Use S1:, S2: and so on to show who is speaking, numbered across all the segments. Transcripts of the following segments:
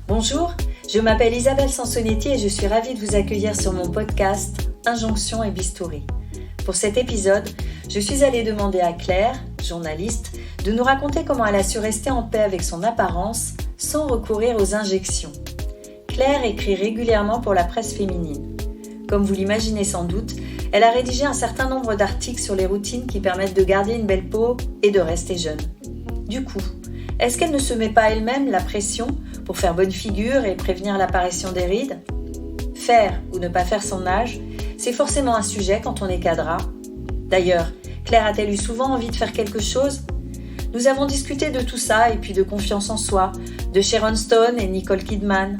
S1: Bonjour, je m'appelle Isabelle Sansonetti et je suis ravie de vous accueillir sur mon podcast Injonction et Bistouri. Pour cet épisode, je suis allée demander à Claire, journaliste, de nous raconter comment elle a su rester en paix avec son apparence sans recourir aux injections. Claire écrit régulièrement pour la presse féminine. Comme vous l'imaginez sans doute, elle a rédigé un certain nombre d'articles sur les routines qui permettent de garder une belle peau et de rester jeune. Du coup, est-ce qu'elle ne se met pas elle-même la pression pour faire bonne figure et prévenir l'apparition des rides ? Faire ou ne pas faire son âge, c'est forcément un sujet quand on est cadra. D'ailleurs, Claire a-t-elle eu souvent envie de faire quelque chose ? Nous avons discuté de tout ça et puis de confiance en soi, de Sharon Stone et Nicole Kidman,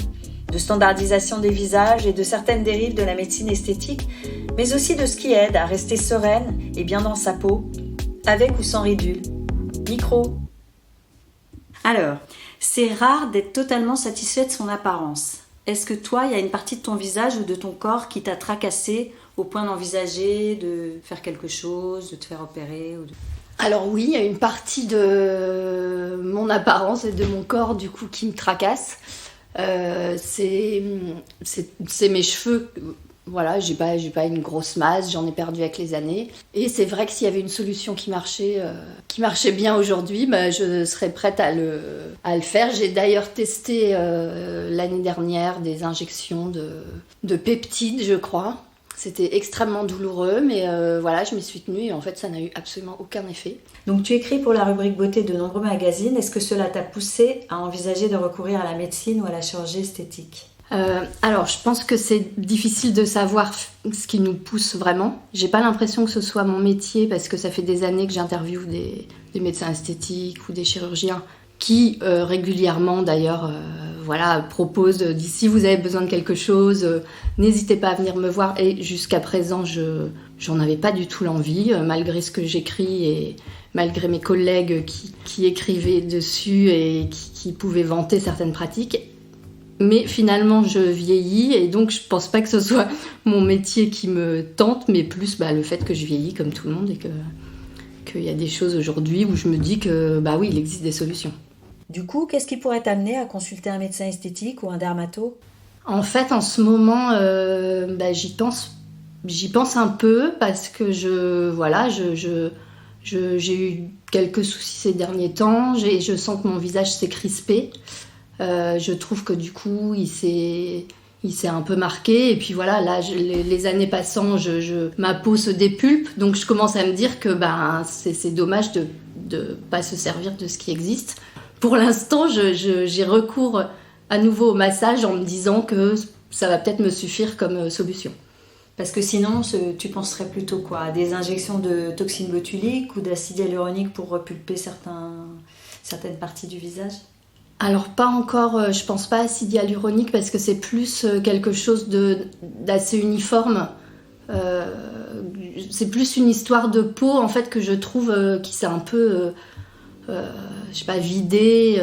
S1: de standardisation des visages et de certaines dérives de la médecine esthétique, mais aussi de ce qui aide à rester sereine et bien dans sa peau, avec ou sans ridules. Micro. Alors, c'est rare d'être totalement satisfait de son apparence. Est-ce que toi, il y a une partie de ton visage ou de ton corps qui t'a tracassé au point d'envisager de faire quelque chose, de te faire opérer
S2: Alors oui, il y a une partie de mon apparence et de mon corps du coup qui me tracasse. C'est mes cheveux. Voilà, j'ai pas une grosse masse, j'en ai perdu avec les années. Et c'est vrai que s'il y avait une solution qui marchait bien aujourd'hui, je serais prête à le faire. J'ai d'ailleurs testé l'année dernière des injections de peptides, je crois. C'était extrêmement douloureux, mais voilà, je m'y suis tenue et en fait, ça n'a eu absolument aucun effet.
S1: Donc tu écris pour la rubrique beauté de nombreux magazines. Est-ce que cela t'a poussé à envisager de recourir à la médecine ou à la chirurgie esthétique ?
S2: Alors, je pense que c'est difficile de savoir ce qui nous pousse vraiment. J'ai pas l'impression que ce soit mon métier parce que ça fait des années que j'interviewe des médecins esthétiques ou des chirurgiens qui régulièrement d'ailleurs proposent si vous avez besoin de quelque chose, n'hésitez pas à venir me voir. Et jusqu'à présent, j'en avais pas du tout l'envie, malgré ce que j'écris et malgré mes collègues qui écrivaient dessus et qui pouvaient vanter certaines pratiques. Mais finalement, je vieillis et donc je pense pas que ce soit mon métier qui me tente, mais plus le fait que je vieillis comme tout le monde et qu'il y a des choses aujourd'hui où je me dis que oui, il existe des solutions.
S1: Du coup, qu'est-ce qui pourrait t'amener à consulter un médecin esthétique ou un dermato ?
S2: En fait, en ce moment, j'y pense un peu parce que j'ai eu quelques soucis ces derniers temps. Je sens que mon visage s'est crispé. Je trouve que du coup, il s'est un peu marqué. Et puis voilà, là, les années passant, ma peau se dépulpe. Donc je commence à me dire que c'est dommage de pas se servir de ce qui existe. Pour l'instant, j'ai recours à nouveau au massage en me disant que ça va peut-être me suffire comme solution.
S1: Parce que sinon, tu penserais plutôt quoi ? À des injections de toxines botuliques ou d'acide hyaluronique pour repulper certaines parties du visage ?
S2: Alors pas encore, je pense pas à acide hyaluronique parce que c'est plus quelque chose d'assez uniforme. C'est plus une histoire de peau en fait que je trouve qui s'est un peu, vidée.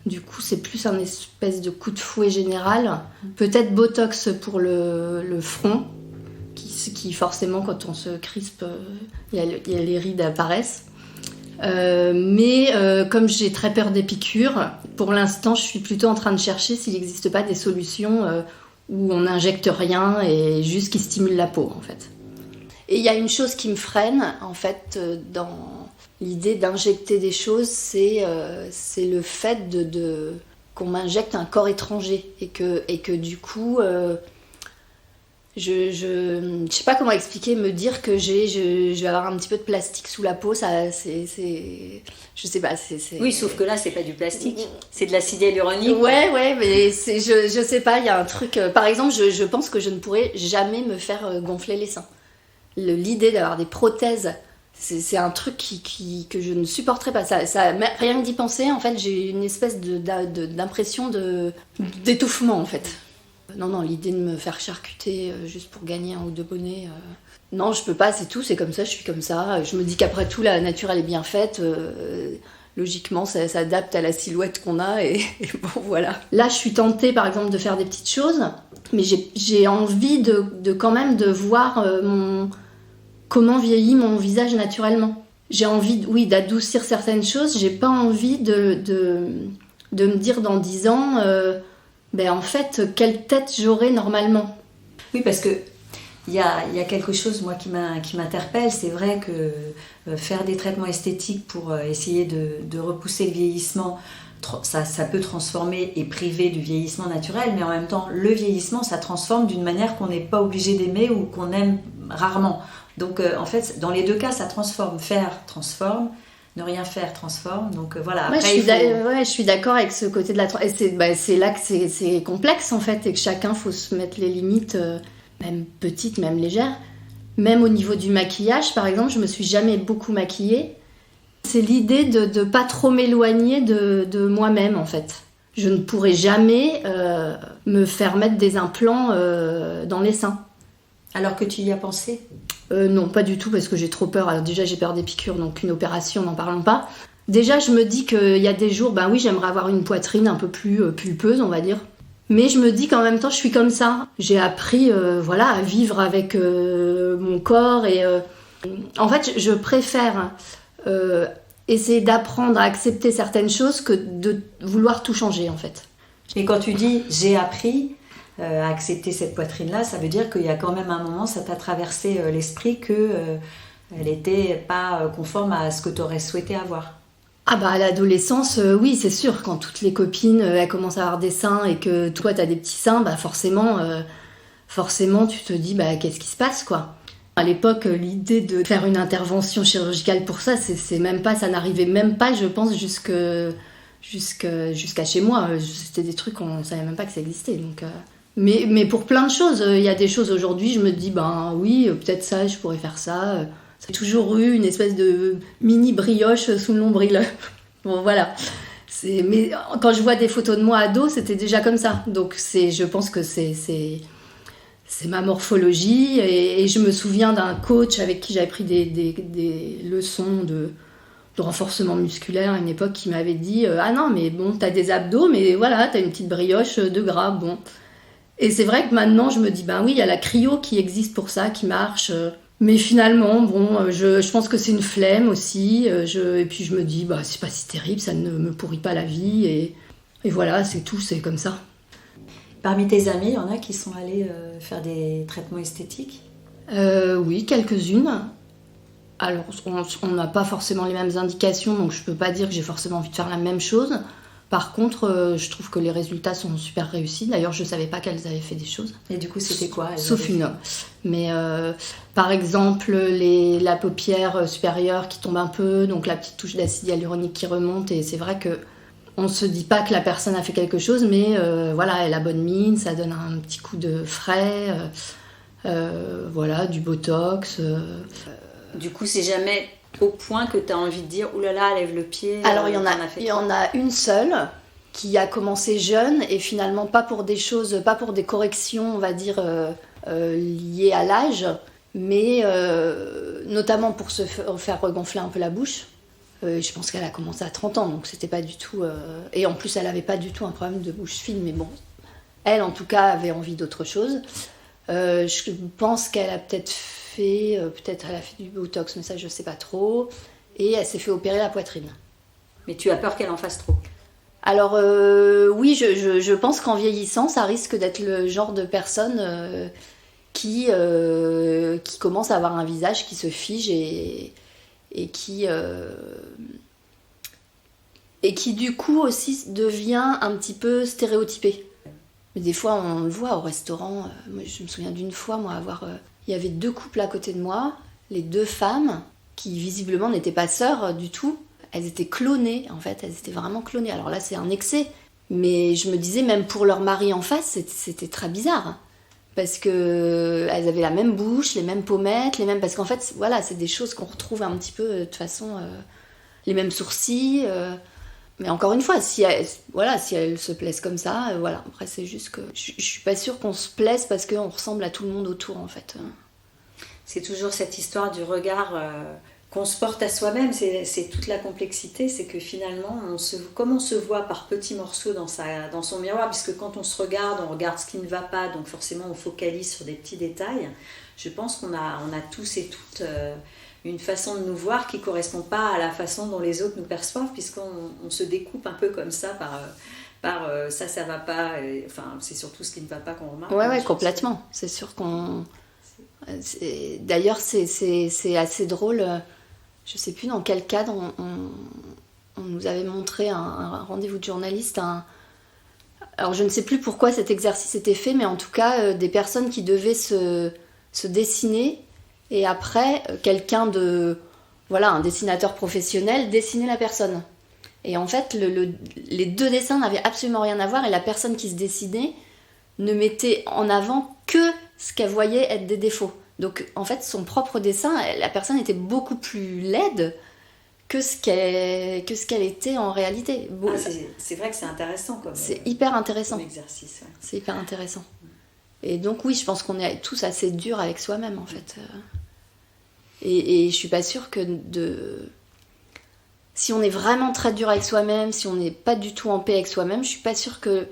S2: Du coup c'est plus un espèce de coup de fouet général. Peut-être Botox pour le front, qui forcément quand on se crispe, il y a les rides apparaissent. Mais comme j'ai très peur des piqûres, pour l'instant je suis plutôt en train de chercher s'il n'existe pas des solutions où on n'injecte rien et juste qui stimule la peau en fait. Et il y a une chose qui me freine en fait dans l'idée d'injecter des choses, c'est le fait qu'on m'injecte un corps étranger et que du coup je sais pas comment expliquer, me dire que je vais avoir un petit peu de plastique sous la peau, ça je sais pas, c'est...
S1: Oui, sauf que là c'est pas du plastique, c'est de l'acide hyaluronique.
S2: Ouais, mais je sais pas, il y a un truc, par exemple, je pense que je ne pourrais jamais me faire gonfler les seins. L'idée d'avoir des prothèses, c'est un truc que je ne supporterais pas. Ça, rien que d'y penser, en fait, j'ai une espèce d'impression d'étouffement, en fait. Non, l'idée de me faire charcuter juste pour gagner un ou deux bonnets, non, je peux pas, c'est tout, c'est comme ça, je suis comme ça. Je me dis qu'après tout, la nature, elle est bien faite. Logiquement, ça s'adapte à la silhouette qu'on a et bon, voilà. Là, je suis tentée, par exemple, de faire des petites choses, mais j'ai envie de quand même de voir comment vieillit mon visage naturellement. J'ai envie, oui, d'adoucir certaines choses, j'ai pas envie de de me dire dans 10 ans, en fait, quelle tête j'aurai normalement.
S1: Oui, parce que il y a quelque chose, moi, qui m'interpelle. C'est vrai que faire des traitements esthétiques pour essayer de repousser le vieillissement, ça peut transformer et priver du vieillissement naturel, mais en même temps, le vieillissement, ça transforme d'une manière qu'on n'est pas obligé d'aimer ou qu'on aime rarement. Donc, en fait, dans les deux cas, ça transforme. Faire transforme, ne rien faire transforme. Donc, voilà. Après,
S2: je suis d'accord avec ce côté de la... Et c'est là que c'est complexe, en fait, et que chacun, faut se mettre les limites... même petite, même légère. Même au niveau du maquillage, par exemple, je me suis jamais beaucoup maquillée. C'est l'idée de ne pas trop m'éloigner de moi-même, en fait. Je ne pourrais jamais me faire mettre des implants dans les seins.
S1: Alors que tu y as pensé ?
S2: Non, pas du tout, parce que j'ai trop peur. Alors déjà, j'ai peur des piqûres, donc une opération, n'en parlons pas. Déjà, je me dis qu'il y a des jours, oui, j'aimerais avoir une poitrine un peu plus pulpeuse, on va dire. Mais je me dis qu'en même temps, je suis comme ça. J'ai appris à vivre avec mon corps. Et en fait, je préfère essayer d'apprendre à accepter certaines choses que de vouloir tout changer, en fait.
S1: Et quand tu dis « j'ai appris à accepter cette poitrine-là », ça veut dire qu'il y a quand même un moment, ça t'a traversé l'esprit qu'elle n'était pas conforme à ce que tu aurais souhaité avoir.
S2: À l'adolescence, oui, c'est sûr. Quand toutes les copines, elles commencent à avoir des seins et que toi, t'as des petits seins, forcément, tu te dis, qu'est-ce qui se passe, quoi. À l'époque, l'idée de faire une intervention chirurgicale pour ça, c'est même pas, ça n'arrivait même pas, je pense, jusqu'à chez moi. C'était des trucs qu'on savait même pas que ça existait. Donc, mais pour plein de choses, il y a des choses aujourd'hui, je me dis, oui, peut-être ça, je pourrais faire ça. J'ai toujours eu une espèce de mini brioche sous le nombril. Bon, voilà. Mais quand je vois des photos de moi ado, c'était déjà comme ça. Donc je pense que c'est ma morphologie. Et je me souviens d'un coach avec qui j'avais pris des leçons de renforcement musculaire à une époque qui m'avait dit « Ah non, mais bon, t'as des abdos, mais voilà, t'as une petite brioche de gras. » Bon. Et c'est vrai que maintenant, je me dis « oui, il y a la cryo qui existe pour ça, qui marche. » Mais finalement, je pense que c'est une flemme aussi. Et puis je me dis, c'est pas si terrible, ça ne me pourrit pas la vie. Et voilà, c'est tout, c'est comme ça.
S1: Parmi tes amis, il y en a qui sont allés faire des traitements esthétiques ?
S2: Oui, quelques-unes. Alors, on n'a pas forcément les mêmes indications, donc je peux pas dire que j'ai forcément envie de faire la même chose. Par contre, je trouve que les résultats sont super réussis. D'ailleurs, je ne savais pas qu'elles avaient fait des choses.
S1: Et du coup, c'était quoi ?
S2: Sauf une. Mais par exemple, la paupière supérieure qui tombe un peu, donc la petite touche d'acide hyaluronique qui remonte. Et c'est vrai qu'on ne se dit pas que la personne a fait quelque chose, mais elle a bonne mine, ça donne un petit coup de frais. Du botox.
S1: Du coup, c'est jamais... au point que tu as envie de dire « oulala, lève le pied ».
S2: Alors, il y en a une seule qui a commencé jeune et finalement pas pour des corrections, on va dire, liées à l'âge, mais notamment pour se faire regonfler un peu la bouche. Je pense qu'elle a commencé à 30 ans, donc c'était pas du tout... Et en plus, elle avait pas du tout un problème de bouche fine, mais bon, elle, en tout cas, avait envie d'autre chose. Je pense qu'elle a peut-être elle a fait du botox, mais ça je sais pas trop, et elle s'est fait opérer la poitrine.
S1: Mais tu as peur qu'elle en fasse trop ?
S2: Alors oui, je pense qu'en vieillissant, ça risque d'être le genre de personne qui commence à avoir un visage qui se fige et qui du coup aussi devient un petit peu stéréotypé. Mais des fois on le voit au restaurant, moi, je me souviens d'une fois il y avait 2 couples à côté de moi, les 2 femmes, qui visiblement n'étaient pas sœurs du tout. Elles étaient clonées, en fait, elles étaient vraiment clonées. Alors là, c'est un excès. Mais je me disais, même pour leur mari en face, c'était très bizarre. Parce qu'elles avaient la même bouche, les mêmes pommettes, parce qu'en fait, voilà, c'est des choses qu'on retrouve un petit peu, de toute façon, les mêmes sourcils. Mais encore une fois, si elles se plaisent comme ça, voilà. Après, c'est juste que je suis pas sûre qu'on se plaise parce qu'on ressemble à tout le monde autour, en fait.
S1: C'est toujours cette histoire du regard qu'on se porte à soi-même. C'est toute la complexité, c'est que finalement, comme on se voit par petits morceaux dans son miroir, puisque quand on se regarde, on regarde ce qui ne va pas, donc forcément, on focalise sur des petits détails. Je pense qu'on a tous et toutes une façon de nous voir qui ne correspond pas à la façon dont les autres nous perçoivent, puisqu'on se découpe un peu comme ça par ça va pas, enfin c'est surtout ce qui ne va pas qu'on remarque.
S2: Ouais, complètement. C'est sûr qu'on... D'ailleurs, c'est assez drôle. Je sais plus dans quel cadre on nous avait montré un rendez-vous de journaliste. Alors, je ne sais plus pourquoi cet exercice était fait, mais en tout cas, des personnes qui devaient se dessiner et après, quelqu'un un dessinateur professionnel dessinait la personne. Et en fait, les deux dessins n'avaient absolument rien à voir et la personne qui se dessinait ne mettait en avant que ce qu'elle voyait être des défauts. Donc en fait, son propre dessin, la personne était beaucoup plus laide que ce qu'elle était en réalité.
S1: C'est vrai que c'est intéressant
S2: c'est hyper intéressant.
S1: Comme exercice. Ouais.
S2: C'est hyper intéressant. Et donc oui, je pense qu'on est tous assez durs avec soi-même en fait. Et je suis pas sûre que si on est vraiment très dur avec soi-même, si on n'est pas du tout en paix avec soi-même, je suis pas sûre que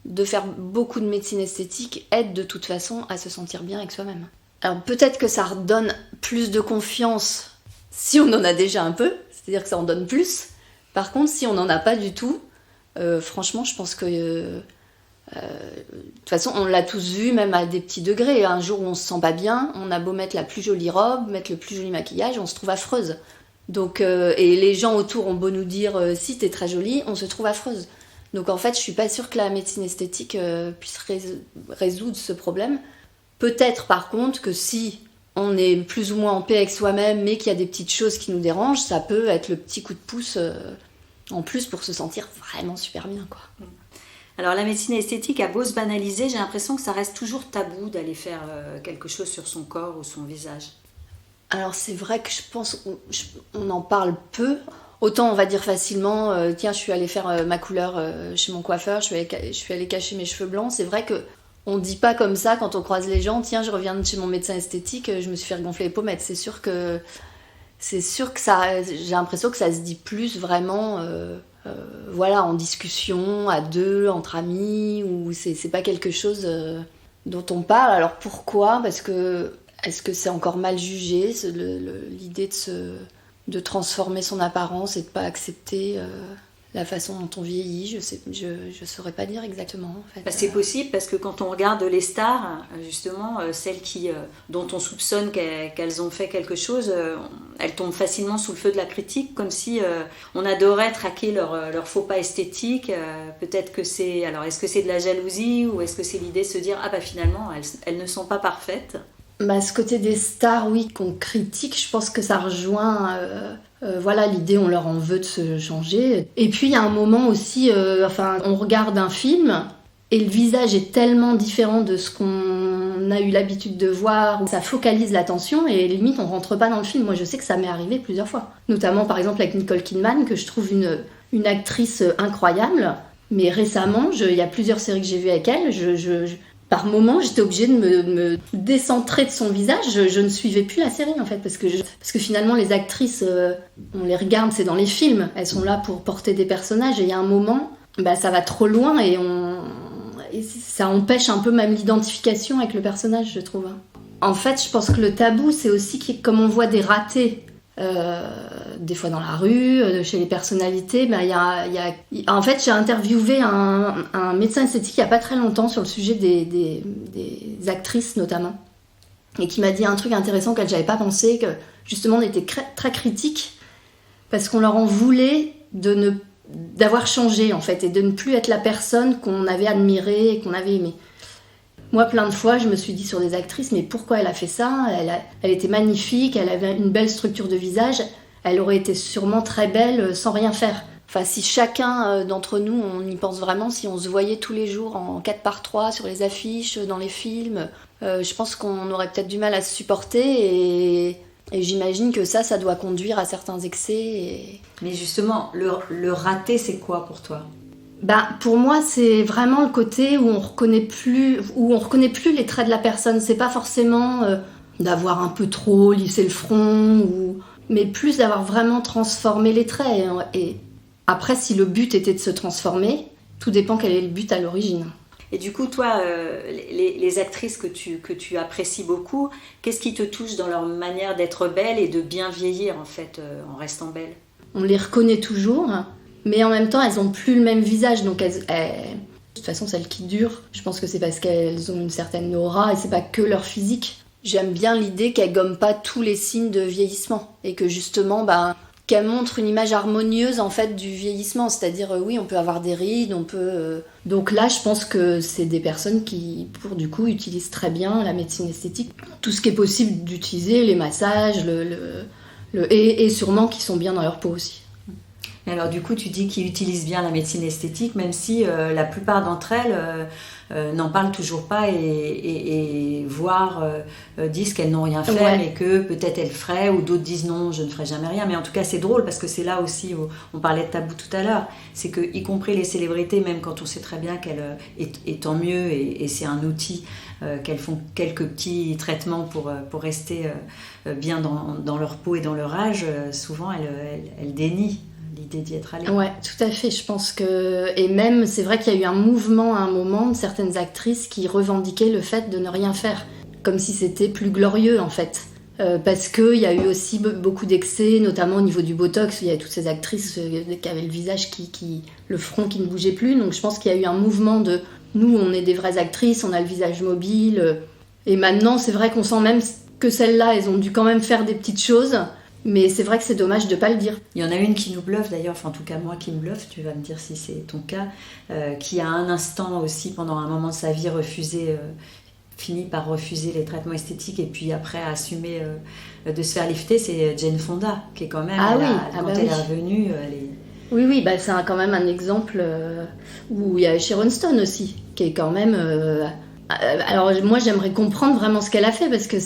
S2: de faire beaucoup de médecine esthétique aide de toute façon à se sentir bien avec soi-même. Alors peut-être que ça redonne plus de confiance si on en a déjà un peu, c'est-à-dire que ça en donne plus. Par contre, si on n'en a pas du tout, franchement, je pense que... de toute façon, on l'a tous vu, même à des petits degrés. Un jour où on se sent pas bien, on a beau mettre la plus jolie robe, mettre le plus joli maquillage, on se trouve affreuse. Donc, et les gens autour ont beau nous dire « si, t'es très jolie », on se trouve affreuse. Donc en fait, je suis pas sûre que la médecine esthétique puisse résoudre ce problème. Peut-être par contre que si on est plus ou moins en paix avec soi-même, mais qu'il y a des petites choses qui nous dérangent, ça peut être le petit coup de pouce en plus pour se sentir vraiment super bien, quoi.
S1: Alors la médecine esthétique a beau se banaliser, j'ai l'impression que ça reste toujours tabou d'aller faire quelque chose sur son corps ou son visage.
S2: Alors c'est vrai que je pense qu'on en parle peu. Autant on va dire facilement, tiens, je suis allée faire ma couleur chez mon coiffeur, je suis allée cacher mes cheveux blancs. C'est vrai qu'on dit pas comme ça quand on croise les gens, tiens, je reviens de chez mon médecin esthétique, je me suis fait regonfler les pommettes. C'est sûr que ça, j'ai l'impression que ça se dit plus vraiment, en discussion, à deux, entre amis, ou c'est pas quelque chose dont on parle. Alors pourquoi ? Parce que est-ce que c'est encore mal jugé, l'idée de transformer son apparence et de pas accepter la façon dont on vieillit, je saurais pas dire exactement en fait.
S1: C'est possible parce que quand on regarde les stars, justement, celles dont on soupçonne qu'elles ont fait quelque chose, elles tombent facilement sous le feu de la critique, comme si on adorait traquer leur faux pas esthétique. Peut-être que c'est... Alors est-ce que c'est de la jalousie ou est-ce que c'est l'idée de se dire finalement elles ne sont pas parfaites ?
S2: Ce côté des stars, oui, qu'on critique, je pense que ça rejoint l'idée, on leur en veut de se changer. Et puis il y a un moment aussi, on regarde un film et le visage est tellement différent de ce qu'on a eu l'habitude de voir, où ça focalise l'attention et limite on rentre pas dans le film. Moi je sais que ça m'est arrivé plusieurs fois, notamment par exemple avec Nicole Kidman, que je trouve une actrice incroyable. Mais récemment, il y a plusieurs séries que j'ai vues avec elle, par moments, j'étais obligée de me décentrer de son visage. Je ne suivais plus la série, en fait, parce que finalement, les actrices, on les regarde, c'est dans les films. Elles sont là pour porter des personnages. Et il y a un moment, ça va trop loin et ça empêche un peu même l'identification avec le personnage, je trouve. En fait, je pense que le tabou, c'est aussi comme on voit des ratés, des fois dans la rue, chez les personnalités, en fait j'ai interviewé un médecin esthétique il n'y a pas très longtemps sur le sujet des actrices notamment, et qui m'a dit un truc intéressant auquel j'avais pas pensé, que justement on était très critiques parce qu'on leur en voulait d'avoir changé en fait, et de ne plus être la personne qu'on avait admirée et qu'on avait aimée. Moi, plein de fois, je me suis dit sur des actrices, mais pourquoi elle a fait ça ? Elle était magnifique, elle avait une belle structure de visage, elle aurait été sûrement très belle sans rien faire. Enfin, si chacun d'entre nous, on y pense vraiment, si on se voyait tous les jours en 4x3 sur les affiches, dans les films, je pense qu'on aurait peut-être du mal à se supporter et j'imagine que ça doit conduire à certains excès.
S1: Mais justement, le raté, c'est quoi pour toi ?
S2: Pour moi, c'est vraiment le côté où on reconnaît plus les traits de la personne. C'est pas forcément d'avoir un peu trop lissé le front, mais plus d'avoir vraiment transformé les traits. Et après, si le but était de se transformer, tout dépend quel est le but à l'origine.
S1: Et du coup, toi, les actrices que tu apprécies beaucoup, qu'est-ce qui te touche dans leur manière d'être belles et de bien vieillir, en fait, en restant belles?
S2: On les reconnaît toujours, mais en même temps, elles n'ont plus le même visage. Donc, de toute façon, celles qui durent, je pense que c'est parce qu'elles ont une certaine aura et c'est pas que leur physique. J'aime bien l'idée qu'elles gomment pas tous les signes de vieillissement et que justement, qu'elle montre une image harmonieuse en fait du vieillissement, c'est-à-dire oui, on peut avoir des rides, on peut donc là je pense que c'est des personnes qui pour du coup utilisent très bien la médecine esthétique, tout ce qui est possible d'utiliser, les massages, et sûrement qui sont bien dans leur peau aussi.
S1: Alors du coup tu dis qu'ils utilisent bien la médecine esthétique, même si la plupart d'entre elles n'en parlent toujours pas et voire disent qu'elles n'ont rien fait, mais que peut-être elles feraient, ou d'autres disent non, je ne ferai jamais rien. Mais en tout cas c'est drôle parce que c'est là aussi où on parlait de tabou tout à l'heure, c'est que y compris les célébrités, même quand on sait très bien qu'elles, et tant mieux, et c'est un outil, qu'elles font quelques petits traitements pour rester bien dans leur peau et dans leur âge, souvent elles dénient l'idée d'y être allée.
S2: Ouais, tout à fait. Je pense que... Et même, c'est vrai qu'il y a eu un mouvement à un moment de certaines actrices qui revendiquaient le fait de ne rien faire, comme si c'était plus glorieux, en fait. Parce qu'il y a eu aussi beaucoup d'excès, notamment au niveau du Botox. Il y avait toutes ces actrices qui avaient le visage, le front qui ne bougeait plus. Donc je pense qu'il y a eu un mouvement de... Nous, on est des vraies actrices, on a le visage mobile. Et maintenant, c'est vrai qu'on sent même que celles-là, elles ont dû quand même faire des petites choses. Mais c'est vrai que c'est dommage de ne pas le dire.
S1: Il y en a une qui nous bluffe d'ailleurs, enfin en tout cas moi qui me bluffe, tu vas me dire si c'est ton cas, qui à un instant aussi, pendant un moment de sa vie, finit par refuser les traitements esthétiques et puis après a assumé de se faire lifter, c'est Jane Fonda, qui est quand même, quand elle est revenue, elle est...
S2: Oui, c'est quand même un exemple où il y a Sharon Stone aussi, qui est quand même... Alors moi j'aimerais comprendre vraiment ce qu'elle a fait parce que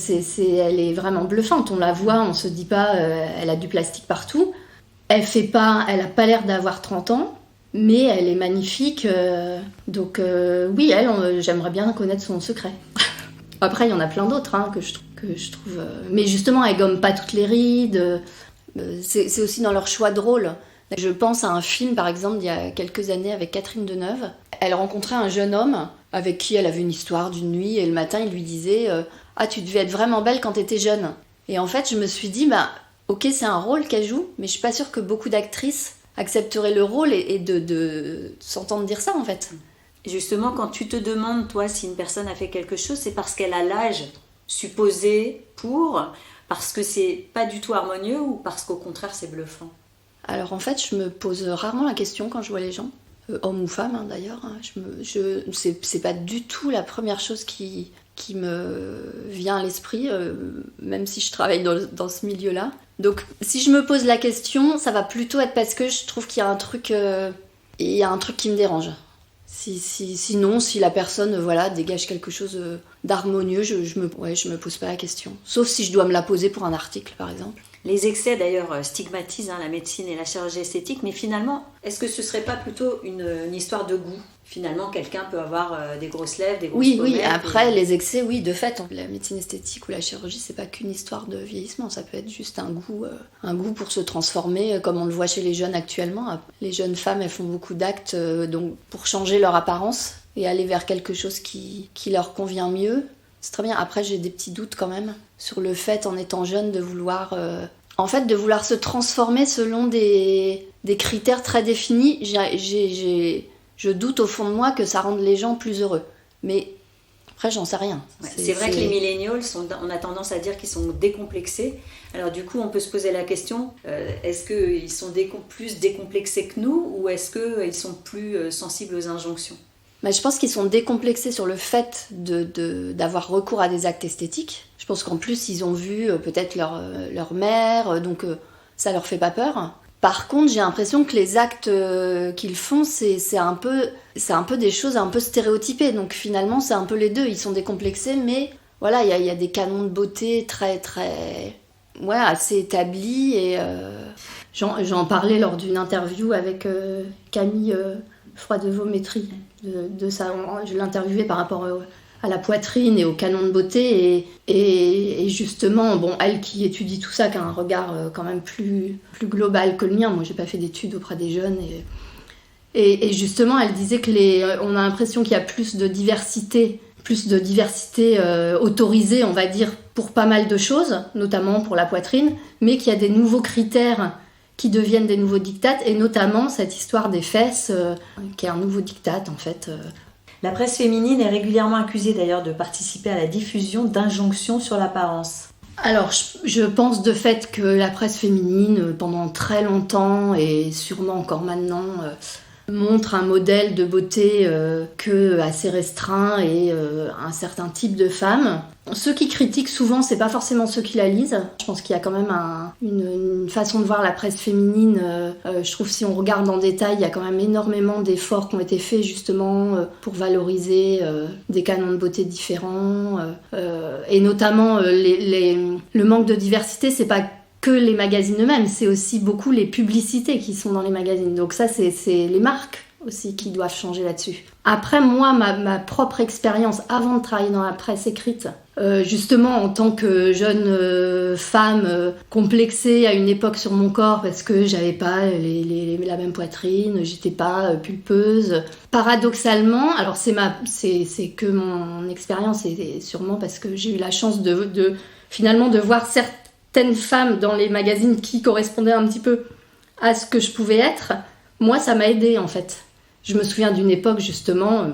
S2: elle est vraiment bluffante. On la voit, on se dit pas, elle a du plastique partout. Elle a pas l'air d'avoir 30 ans, mais elle est magnifique. Donc oui, j'aimerais bien connaître son secret. Après il y en a plein d'autres que je trouve. Mais justement elle gomme pas toutes les rides. C'est aussi dans leur choix de rôle. Je pense à un film par exemple d'il y a quelques années avec Catherine Deneuve. Elle rencontrait un jeune homme avec qui elle avait une histoire d'une nuit et le matin il lui disait « Ah, tu devais être vraiment belle quand t'étais jeune ». Et en fait je me suis dit ok, c'est un rôle qu'elle joue, mais je suis pas sûre que beaucoup d'actrices accepteraient le rôle et de s'entendre dire ça en fait.
S1: Justement, quand tu te demandes toi si une personne a fait quelque chose, c'est parce qu'elle a l'âge supposé parce que c'est pas du tout harmonieux ou parce qu'au contraire c'est bluffant?
S2: Alors en fait je me pose rarement la question quand je vois les gens. Homme ou femme d'ailleurs, c'est pas du tout la première chose qui me vient à l'esprit, même si je travaille dans ce milieu-là. Donc si je me pose la question, ça va plutôt être parce que je trouve qu'il y a un truc qui me dérange. Sinon, si la personne dégage quelque chose d'harmonieux, je me pose pas la question. Sauf si je dois me la poser pour un article par exemple.
S1: Les excès d'ailleurs stigmatisent la médecine et la chirurgie esthétique, mais finalement, est-ce que ce serait pas plutôt une histoire de goût? Finalement, quelqu'un peut avoir des grosses lèvres, des grosses pommettes. Oui,
S2: après les excès, oui, de fait. La médecine esthétique ou la chirurgie, c'est pas qu'une histoire de vieillissement, ça peut être juste un goût pour se transformer, comme on le voit chez les jeunes actuellement. Les jeunes femmes, elles font beaucoup d'actes donc pour changer leur apparence et aller vers quelque chose qui leur convient mieux. C'est très bien. Après, j'ai des petits doutes quand même sur le fait, en étant jeune, de vouloir se transformer selon des critères très définis. Je doute au fond de moi que ça rende les gens plus heureux. Mais après, j'en sais rien.
S1: Ouais, c'est vrai que les millennials, on a tendance à dire qu'ils sont décomplexés. Alors du coup, on peut se poser la question, est-ce qu'ils sont plus décomplexés que nous ou est-ce qu'ils sont plus sensibles aux injonctions?
S2: Je pense qu'ils sont décomplexés sur le fait d'avoir recours à des actes esthétiques. Je pense qu'en plus, ils ont vu peut-être leur mère, donc ça leur fait pas peur. Par contre, j'ai l'impression que les actes qu'ils font, c'est un peu des choses un peu stéréotypées. Donc finalement, c'est un peu les deux. Ils sont décomplexés, mais voilà, il y a des canons de beauté très, très, assez établis. Et j'en parlais lors d'une interview avec Camille Froidevométrie. Je l'interviewais par rapport à la poitrine et au canon de beauté et justement, elle qui étudie tout ça, qui a un regard quand même plus global que le mien. Moi, j'ai pas fait d'études auprès des jeunes Et justement, elle disait on a l'impression qu'il y a plus de diversité autorisée, on va dire, pour pas mal de choses, notamment pour la poitrine, mais qu'il y a des nouveaux critères qui deviennent des nouveaux diktats, et notamment cette histoire des fesses, qui est un nouveau diktat en fait.
S1: La presse féminine est régulièrement accusée d'ailleurs de participer à la diffusion d'injonctions sur l'apparence.
S2: Alors, je pense de fait que la presse féminine, pendant très longtemps, et sûrement encore maintenant, montre un modèle de beauté que assez restreint et un certain type de femmes. Ceux qui critiquent souvent, c'est pas forcément ceux qui la lisent. Je pense qu'il y a quand même une façon de voir la presse féminine. Je trouve si on regarde en détail, il y a quand même énormément d'efforts qui ont été faits justement pour valoriser des canons de beauté différents. Et notamment le manque de diversité, c'est pas que les magazines eux-mêmes, c'est aussi beaucoup les publicités qui sont dans les magazines. Donc ça, c'est les marques aussi qui doivent changer là-dessus. Après, moi, ma propre expérience avant de travailler dans la presse écrite, justement en tant que jeune femme complexée à une époque sur mon corps parce que j'avais pas la même poitrine, j'étais pas pulpeuse. Paradoxalement, alors c'est que mon expérience, et sûrement parce que j'ai eu la chance de finalement de voir certaines femmes dans les magazines qui correspondaient un petit peu à ce que je pouvais être. Moi, ça m'a aidée en fait. Je me souviens d'une époque justement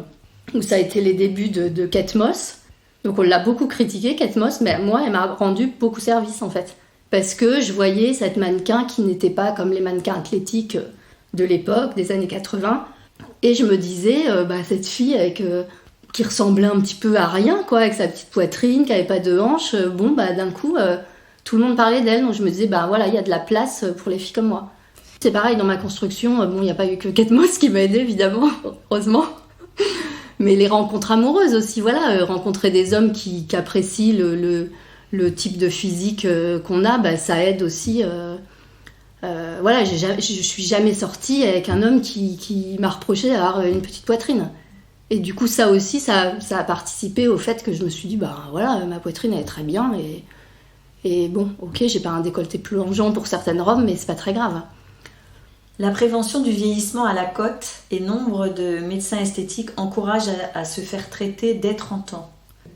S2: où ça a été les débuts de Kate Moss. Donc on l'a beaucoup critiquée, Kate Moss, mais moi, elle m'a rendu beaucoup service en fait. Parce que je voyais cette mannequin qui n'était pas comme les mannequins athlétiques de l'époque, des années 80. Et je me disais, cette fille qui ressemblait un petit peu à rien, quoi, avec sa petite poitrine, qui n'avait pas de hanches, d'un coup, tout le monde parlait d'elle. Donc je me disais, il y a de la place pour les filles comme moi. C'est pareil dans ma construction, il n'y a pas eu que Kate Moss qui m'a aidée, évidemment, heureusement. Mais les rencontres amoureuses aussi, rencontrer des hommes qui apprécient le type de physique qu'on a, ça aide aussi. Je suis jamais sortie avec un homme qui m'a reproché d'avoir une petite poitrine. Et du coup, ça aussi, ça a participé au fait que je me suis dit, ma poitrine elle est très bien. Et bon, ok, j'ai pas un décolleté plongeant pour certaines robes, mais c'est pas très grave.
S1: La prévention du vieillissement à la cote et nombre de médecins esthétiques encouragent à se faire traiter dès 30 ans.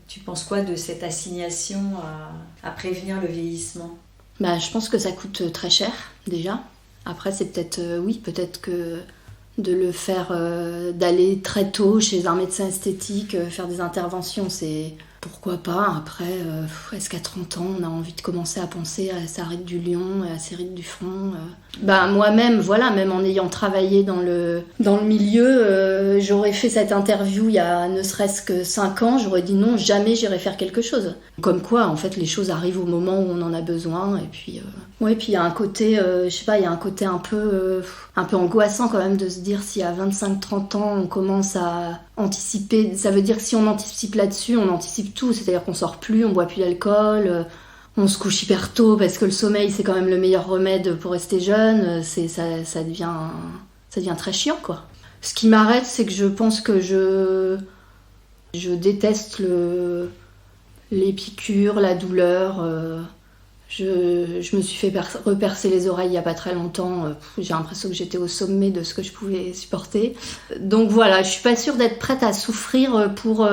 S1: Tu penses quoi de cette assignation à prévenir le vieillissement ?
S2: Je pense que ça coûte très cher, déjà. Après, c'est peut-être que de le faire, d'aller très tôt chez un médecin esthétique, faire des interventions, c'est... Pourquoi pas ? Après, est-ce qu'à 30 ans, on a envie de commencer à penser à sa ride du lion, à ses rides du front Moi-même, même en ayant travaillé dans le milieu, j'aurais fait cette interview il y a ne serait-ce que 5 ans, j'aurais dit non, jamais j'irai faire quelque chose. Comme quoi, en fait, les choses arrivent au moment où on en a besoin. Et puis, puis il y a un côté, il y a un côté un peu angoissant quand même de se dire si à 25-30 ans, on commence à anticiper. Ça veut dire que si on anticipe là-dessus, on anticipe tout. C'est-à-dire qu'on sort plus, on boit plus d'alcool, on se couche hyper tôt parce que le sommeil, c'est quand même le meilleur remède pour rester jeune. Ça devient très chiant, quoi. Ce qui m'arrête, c'est que je pense que je déteste les piqûres, la douleur. Je me suis fait repercer les oreilles il n'y a pas très longtemps. J'ai l'impression que j'étais au sommet de ce que je pouvais supporter. Donc voilà, je ne suis pas sûre d'être prête à souffrir pour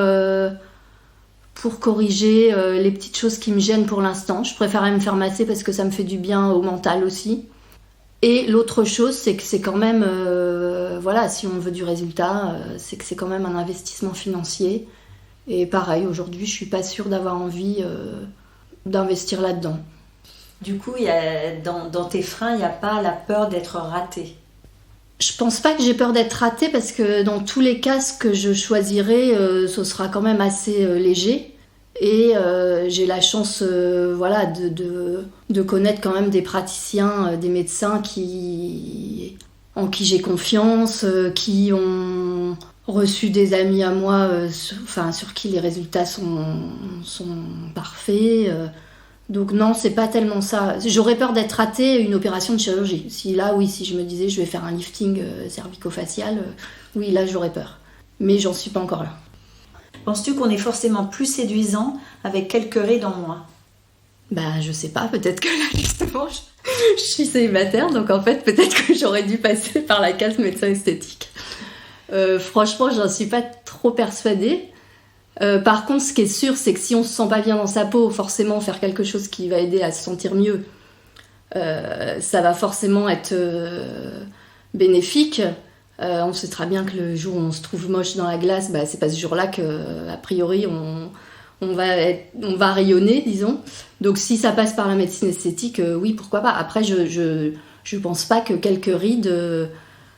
S2: corriger les petites choses qui me gênent pour l'instant. Je préférerais me faire masser parce que ça me fait du bien au mental aussi. Et l'autre chose, c'est que c'est quand même... si on veut du résultat, c'est que c'est quand même un investissement financier. Et pareil, aujourd'hui, je ne suis pas sûre d'avoir envie d'investir là-dedans.
S1: Du coup, dans tes freins, il n'y a pas la peur d'être ratée.
S2: Je pense pas que j'ai peur d'être ratée parce que dans tous les cas, ce que je choisirai, ce sera quand même assez léger. Et j'ai la chance de connaître quand même des praticiens, des médecins en qui j'ai confiance, qui ont reçu des amis à moi sur qui les résultats sont parfaits. Donc non, c'est pas tellement ça. J'aurais peur d'être ratée une opération de chirurgie. Si je me disais je vais faire un lifting cervico-facial, oui, là j'aurais peur. Mais j'en suis pas encore là.
S1: Penses-tu qu'on est forcément plus séduisant avec quelques rides en moins ?
S2: Je sais pas, peut-être que là justement je suis célibataire, donc en fait peut-être que j'aurais dû passer par la case médecin esthétique. Franchement, j'en suis pas trop persuadée. Par contre, ce qui est sûr, c'est que si on se sent pas bien dans sa peau, forcément faire quelque chose qui va aider à se sentir mieux, ça va forcément être bénéfique. On sait très bien que le jour où on se trouve moche dans la glace, c'est pas ce jour-là que, a priori, on va rayonner, disons. Donc si ça passe par la médecine esthétique, oui, pourquoi pas. Après, je pense pas que quelques rides,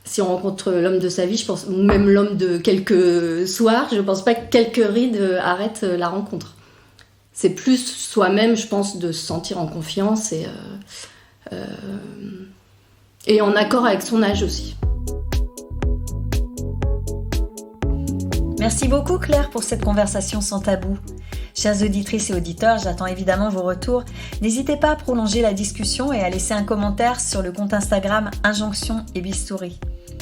S2: si on rencontre l'homme de sa vie, je pense, ou même l'homme de quelques soirs, je pense pas que quelques rides arrêtent la rencontre. C'est plus soi-même, je pense, de se sentir en confiance et en accord avec son âge aussi.
S1: Merci beaucoup Claire pour cette conversation sans tabou. Chères auditrices et auditeurs, j'attends évidemment vos retours. N'hésitez pas à prolonger la discussion et à laisser un commentaire sur le compte Instagram Injonction et Bistouri.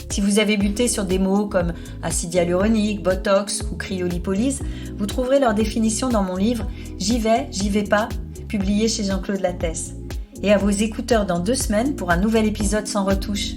S1: Si vous avez buté sur des mots comme acide hyaluronique, botox ou cryolipolyse, vous trouverez leur définition dans mon livre J'y vais pas, publié chez Jean-Claude Lattès. Et à vos écouteurs dans 2 semaines pour un nouvel épisode sans retouche.